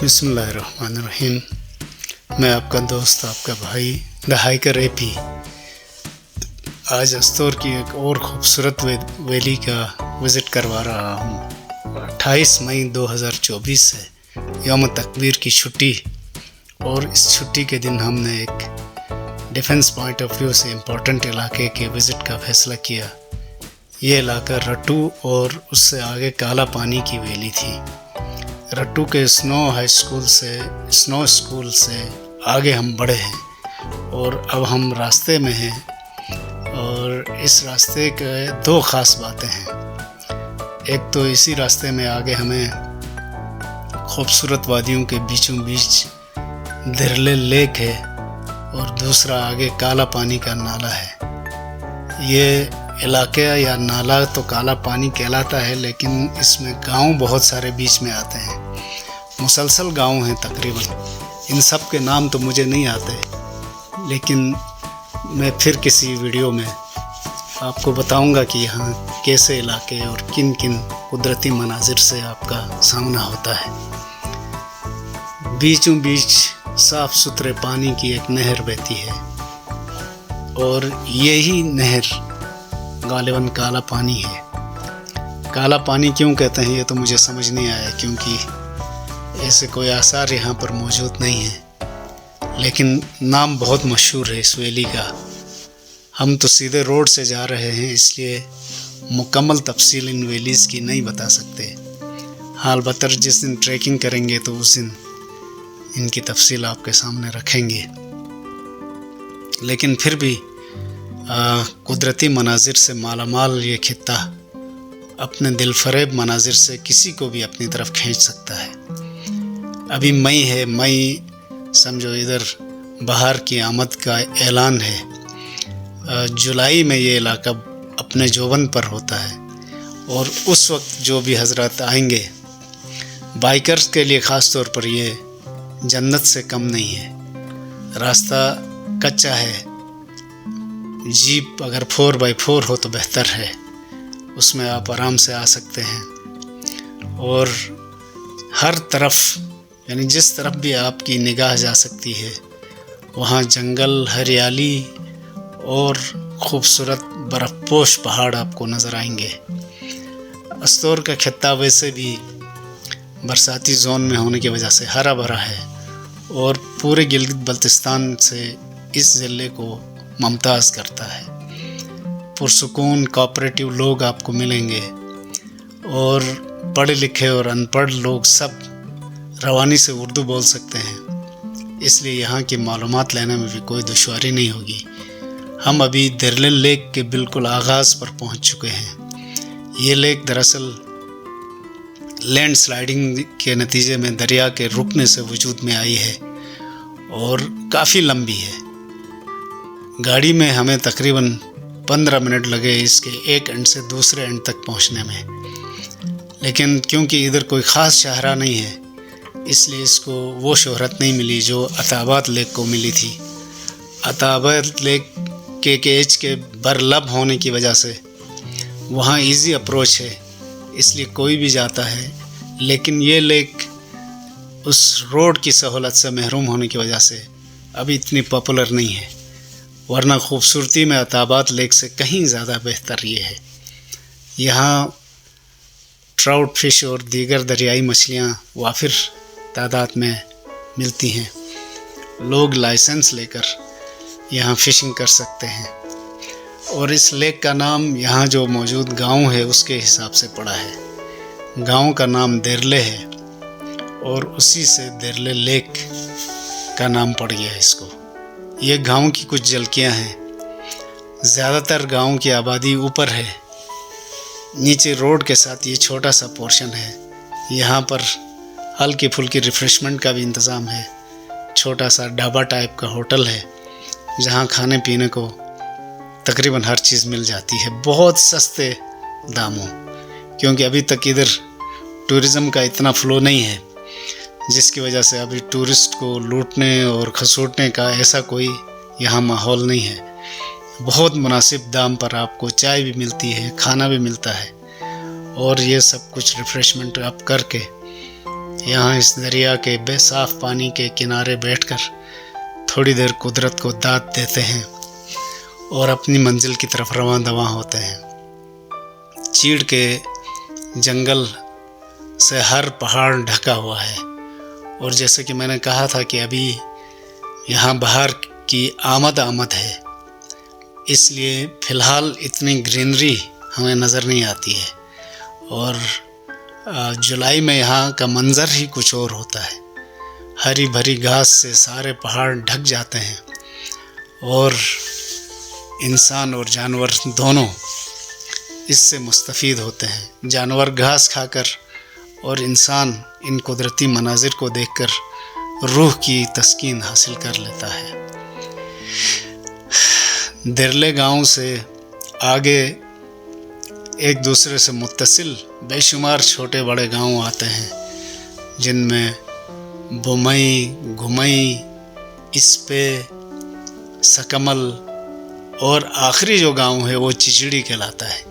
बिस्मिल्लाहिर्रहमानिर्रहीम। मैं आपका दोस्त, आपका भाई द हाइकर एपी आज अस्तौर की एक और ख़ूबसूरत वैली का विज़िट करवा रहा हूँ। 28 मई 2024 है यौम तकबीर की छुट्टी, और इस छुट्टी के दिन हमने एक डिफेंस पॉइंट ऑफ व्यू से इम्पोर्टेंट इलाके के विज़िट का फ़ैसला किया। ये इलाका रट्टू और उससे आगे काला पानी की वैली थी। रट्टू के स्नो स्कूल से आगे हम बढ़े हैं और अब हम रास्ते में हैं, और इस रास्ते के दो ख़ास बातें हैं। एक तो इसी रास्ते में आगे हमें खूबसूरत वादियों के बीचों बीच दिरले लेक है, और दूसरा आगे काला पानी का नाला है। ये इलाके या नाला तो काला पानी कहलाता है, लेकिन इसमें गांव बहुत सारे बीच में आते हैं, मुसलसल गांव हैं तकरीबन। इन सब के नाम तो मुझे नहीं आते, लेकिन मैं फिर किसी वीडियो में आपको बताऊंगा कि यहाँ कैसे इलाके और किन किन कुदरती मनाजिर से आपका सामना होता है। बीचों बीच साफ़ सुथरे पानी की एक नहर बहती है, और यही नहर गालिबन काला पानी है। काला पानी क्यों कहते हैं ये तो मुझे समझ नहीं आया, क्योंकि ऐसे कोई आसार यहाँ पर मौजूद नहीं है, लेकिन नाम बहुत मशहूर है इस वैली का। हम तो सीधे रोड से जा रहे हैं, इसलिए मुकम्मल तफसील इन वैलीज़ की नहीं बता सकते। हाल बतर जिस दिन ट्रैकिंग करेंगे तो उस दिन इनकी तफसील आपके सामने रखेंगे। लेकिन फिर भी कुदरती मनाजिर से मालामाल ये खित्ता अपने दिलफरेब मनाजिर से किसी को भी अपनी तरफ खींच सकता है। अभी मई है, मई समझो इधर बहार की आमद का ऐलान है। जुलाई में ये इलाका अपने जोबन पर होता है, और उस वक्त जो भी हजरत आएंगे, बाइकर्स के लिए ख़ास तौर पर ये जन्नत से कम नहीं है। रास्ता कच्चा है, जीप अगर 4x4 हो तो बेहतर है, उसमें आप आराम से आ सकते हैं। और हर तरफ यानी जिस तरफ भी आपकी निगाह जा सकती है वहाँ जंगल, हरियाली और खूबसूरत बर्फ़पोश पहाड़ आपको नज़र आएंगे। अस्तौर का खित्ता वैसे भी बरसाती जोन में होने की वजह से हरा भरा है, और पूरे गिलगित बल्तिस्तान से इस ज़िले को मुमताज़ करता है। पुरसुकून कोऑपरेटिव लोग आपको मिलेंगे, और पढ़े लिखे और अनपढ़ लोग सब रवानी से उर्दू बोल सकते हैं, इसलिए यहाँ की मालूमात लेने में भी कोई दुश्वारी नहीं होगी। हम अभी दिरले लेक के बिल्कुल आगाज़ पर पहुँच चुके हैं। ये लेक दरअसल लैंड स्लाइडिंग के नतीजे में दरिया के रुकने से वजूद में आई है, और काफ़ी लंबी है। गाड़ी में हमें तकरीबन 15 मिनट लगे इसके एक एंड से दूसरे एंड तक पहुंचने में, लेकिन क्योंकि इधर कोई ख़ास शाहरा नहीं है, इसलिए इसको वो शोहरत नहीं मिली जो अताबाद लेक को मिली थी। अताबाद लेक KKH के बरलब होने की वजह से वहाँ इजी अप्रोच है, इसलिए कोई भी जाता है, लेकिन ये लेक उस रोड की सहूलत से महरूम होने की वजह से अभी इतनी पॉपुलर नहीं है, वरना ख़ूबसूरती में अताबाद लेक से कहीं ज़्यादा बेहतर ये है। यहाँ ट्राउट फिश और दीगर दरियाई मछलियाँ वाफिर तादाद में मिलती हैं। लोग लाइसेंस लेकर यहाँ फ़िशिंग कर सकते हैं, और इस लेक का नाम यहाँ जो मौजूद गांव है उसके हिसाब से पड़ा है। गांव का नाम दिरले है, और उसी से दिरले लेक का नाम पड़ गया है इसको। ये गांव की कुछ झलकियाँ हैं। ज़्यादातर गांव की आबादी ऊपर है, नीचे रोड के साथ ये छोटा सा पोर्शन है। यहाँ पर हल्की फुल्की रिफ़्रेशमेंट का भी इंतज़ाम है। छोटा सा ढाबा टाइप का होटल है, जहाँ खाने पीने को तकरीबन हर चीज़ मिल जाती है बहुत सस्ते दामों, क्योंकि अभी तक इधर टूरिज़्म का इतना फ़्लो नहीं है, जिसकी वजह से अभी टूरिस्ट को लूटने और खसूटने का ऐसा कोई यहाँ माहौल नहीं है। बहुत मुनासिब दाम पर आपको चाय भी मिलती है, खाना भी मिलता है, और ये सब कुछ रिफ़्रेशमेंट आप करके यहाँ इस दरिया के बेसाफ पानी के किनारे बैठकर थोड़ी देर कुदरत को दाद देते हैं और अपनी मंजिल की तरफ रवां दवां होते हैं। चीड़ के जंगल से हर पहाड़ ढका हुआ है और जैसे कि मैंने कहा था कि अभी यहाँ बाहर की आमद है, इसलिए फ़िलहाल इतनी ग्रीनरी हमें नज़र नहीं आती है। और जुलाई में यहाँ का मंज़र ही कुछ और होता है। हरी भरी घास से सारे पहाड़ ढक जाते हैं और इंसान और जानवर दोनों इससे मुस्तफ़ीद होते हैं। जानवर घास खाकर और इंसान इन कुदरती मनाजिर को देखकर रूह की तस्कीन हासिल कर लेता है। दिरले गांव से आगे एक दूसरे से मुत्तसिल बेशुमार छोटे बड़े गांव आते हैं, जिनमें बुमई, घुमई, इसपे, सकमल और आखिरी जो गांव है वो चिचड़ी कहलाता है।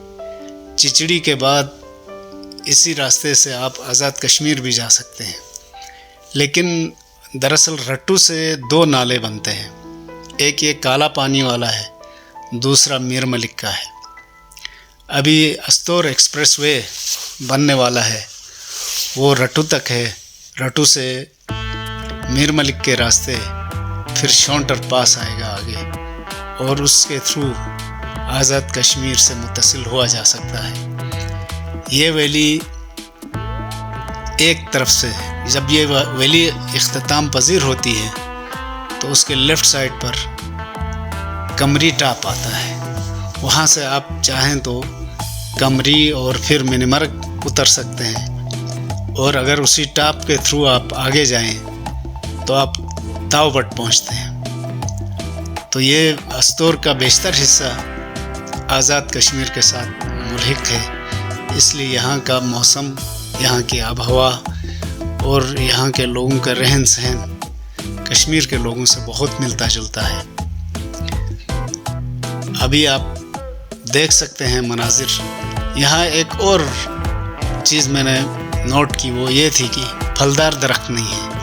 चिचड़ी के बाद इसी रास्ते से आप आज़ाद कश्मीर भी जा सकते हैं। लेकिन दरअसल रट्टू से 2 नाले बनते हैं, एक ये काला पानी वाला है, दूसरा मीर मलिक का है। अभी अस्तोर एक्सप्रेसवे बनने वाला है, वो रट्टू तक है। रट्टू से मीर मलिक के रास्ते फिर शौंटर पास आएगा आगे और उसके थ्रू आज़ाद कश्मीर से मुत्तसिल हुआ जा सकता है। ये वैली एक तरफ से जब ये वैली इख्तिताम पजीर होती है तो उसके लेफ़्ट साइड पर कमरी टाप आता है। वहाँ से आप चाहें तो कमरी और फिर मिनीमर्ग उतर सकते हैं और अगर उसी टाप के थ्रू आप आगे जाएं तो आप तावबट पहुँचते हैं। तो ये अस्तोर का बेशतर हिस्सा आज़ाद कश्मीर के साथ मुल्हिक है, इसलिए यहाँ का मौसम, यहाँ की आबहवा और यहाँ के लोगों का रहन सहन कश्मीर के लोगों से बहुत मिलता जुलता है। अभी आप देख सकते हैं मनाजिर। यहाँ एक और चीज़ मैंने नोट की, वो ये थी कि फलदार दरख्त नहीं है।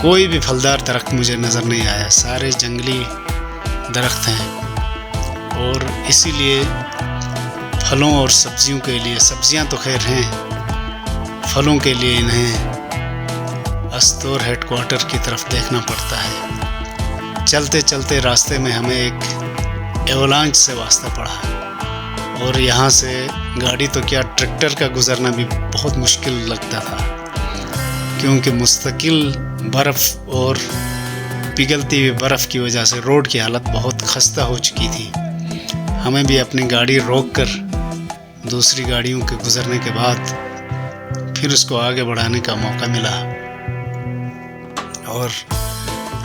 कोई भी फलदार दरख्त मुझे नज़र नहीं आया, सारे जंगली दरख्त हैं और इसीलिए फलों और सब्जियों के लिए, सब्जियां तो खैर हैं, फलों के लिए इन्हें अस्तोर हेडक्वार्टर की तरफ देखना पड़ता है। चलते चलते रास्ते में हमें एक एवलांच से वास्ता पड़ा और यहाँ से गाड़ी तो क्या ट्रैक्टर का गुजरना भी बहुत मुश्किल लगता था, क्योंकि मुस्तकिल बर्फ़ और पिघलती हुई बर्फ़ की वजह से रोड की हालत बहुत खस्ता हो चुकी थी। हमें भी अपनी गाड़ी रोककर दूसरी गाड़ियों के गुजरने के बाद फिर उसको आगे बढ़ाने का मौका मिला। और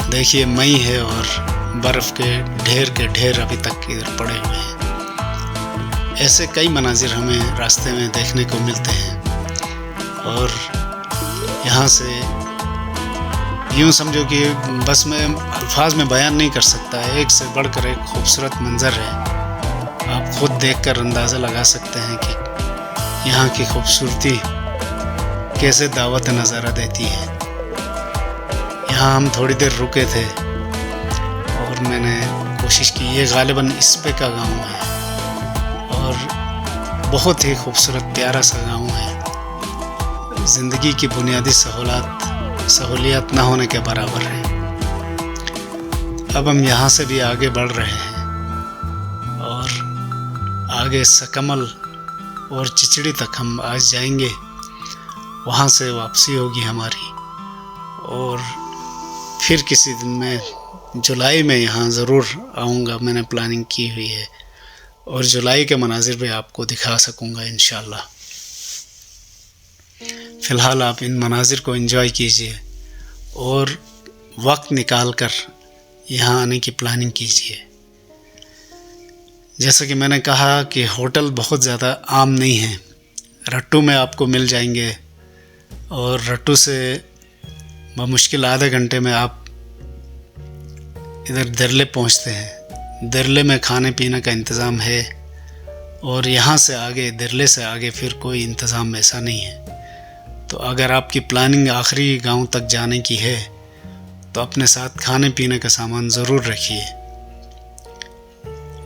देखिए मई है और बर्फ़ के ढेर अभी तक इधर पड़े हुए हैं। ऐसे कई मनाजिर हमें रास्ते में देखने को मिलते हैं और यहाँ से यूँ समझो कि बस में अल्फाज में बयान नहीं कर सकता है, एक से बढ़कर एक खूबसूरत मंज़र है। आप खुद देखकर अंदाज़ा लगा सकते हैं कि यहाँ की खूबसूरती कैसे दावत नज़ारा देती है। यहाँ हम थोड़ी देर रुके थे और मैंने कोशिश की, ये गालिबन इसपे का गांव है और बहुत ही खूबसूरत प्यारा सा गांव है। ज़िंदगी की बुनियादी सहूलियत ना होने के बराबर है। अब हम यहाँ से भी आगे बढ़ रहे हैं और आगे सकमल और चिचड़ी तक हम आज जाएंगे, वहाँ से वापसी होगी हमारी। और फिर किसी दिन मैं जुलाई में यहाँ ज़रूर आऊँगा, मैंने प्लानिंग की हुई है और जुलाई के मनाजिर भी आपको दिखा सकूँगा इंशाअल्लाह। फ़िलहाल आप इन मनाजिर को एंजॉय कीजिए और वक्त निकाल कर यहाँ आने की प्लानिंग कीजिए। जैसा कि मैंने कहा कि होटल बहुत ज़्यादा आम नहीं है। रट्टू में आपको मिल जाएंगे और रट्टू से बमुश्किल आधे घंटे में आप इधर दिरले पहुँचते हैं। दिरले में खाने पीने का इंतज़ाम है और यहाँ से आगे, दिरले से आगे फिर कोई इंतज़ाम ऐसा नहीं है। تو اگر آپ کی پلاننگ آخری گاؤں تک جانے کی ہے تو اپنے ساتھ کھانے پینے کا سامان ضرور رکھیے،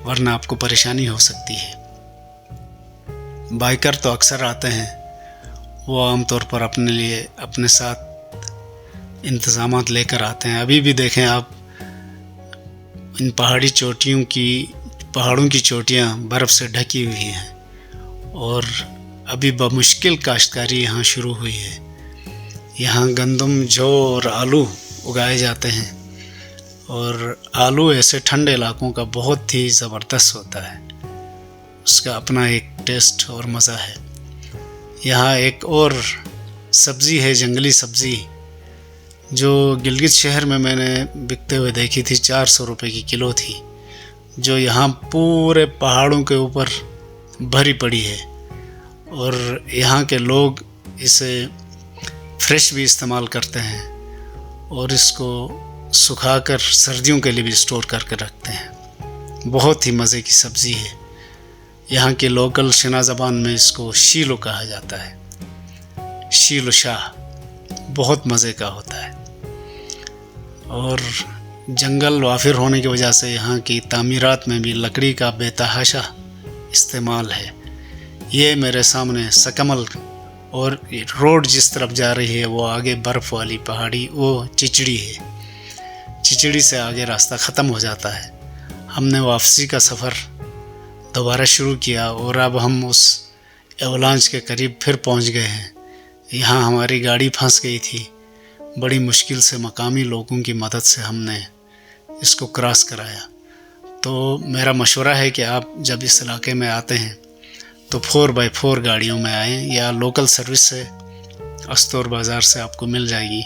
ورنہ آپ کو پریشانی ہو سکتی ہے۔ بائیکر تو اکثر آتے ہیں، وہ عام طور پر اپنے لیے اپنے ساتھ انتظامات لے کر آتے ہیں۔ ابھی بھی دیکھیں آپ، ان پہاڑوں کی چوٹیاں برف سے ڈھکی ہوئی ہیں، اور ابھی بمشکل کاشتکاری یہاں شروع ہوئی ہے۔ یہاں گندم، جو اور آلو اگائے جاتے ہیں، اور آلو ایسے ٹھنڈے علاقوں کا بہت ہی زبردست ہوتا ہے، اس کا اپنا ایک ٹیسٹ اور مزہ ہے۔ یہاں ایک اور سبزی ہے، جنگلی سبزی، جو گلگت شہر میں نے بکتے ہوئے دیکھی تھی، 400 روپے کی کلو تھی، جو یہاں پورے پہاڑوں کے اوپر بھری پڑی ہے، اور یہاں کے لوگ اسے فریش بھی استعمال کرتے ہیں، اور اس کو سکھا کر سردیوں کے لیے بھی اسٹور کر کے رکھتے ہیں۔ بہت ہی مزے کی سبزی ہے۔ یہاں کے لوکل شنا زبان میں اس کو شیلو کہا جاتا ہے، شیلو شاہ، بہت مزے کا ہوتا ہے۔ اور جنگل وافر ہونے کی وجہ سے یہاں کی تعمیرات میں بھی لکڑی کا بے تحاشا استعمال ہے۔ یہ میرے سامنے سکمل، اور روڈ جس طرف جا رہی ہے وہ آگے برف والی پہاڑی، وہ چچڑی ہے، چچڑی سے آگے راستہ ختم ہو جاتا ہے۔ ہم نے واپسی کا سفر دوبارہ شروع کیا، اور اب ہم اس ایولانچ کے قریب پھر پہنچ گئے ہیں۔ یہاں ہماری گاڑی پھنس گئی تھی، بڑی مشکل سے مقامی لوگوں کی مدد سے ہم نے اس کو کراس کرایا۔ تو میرا مشورہ ہے کہ آپ جب اس علاقے میں آتے ہیں تو 4x4 گاڑیوں میں آئیں، یا لوکل سروس سے استور بازار سے آپ کو مل جائے گی،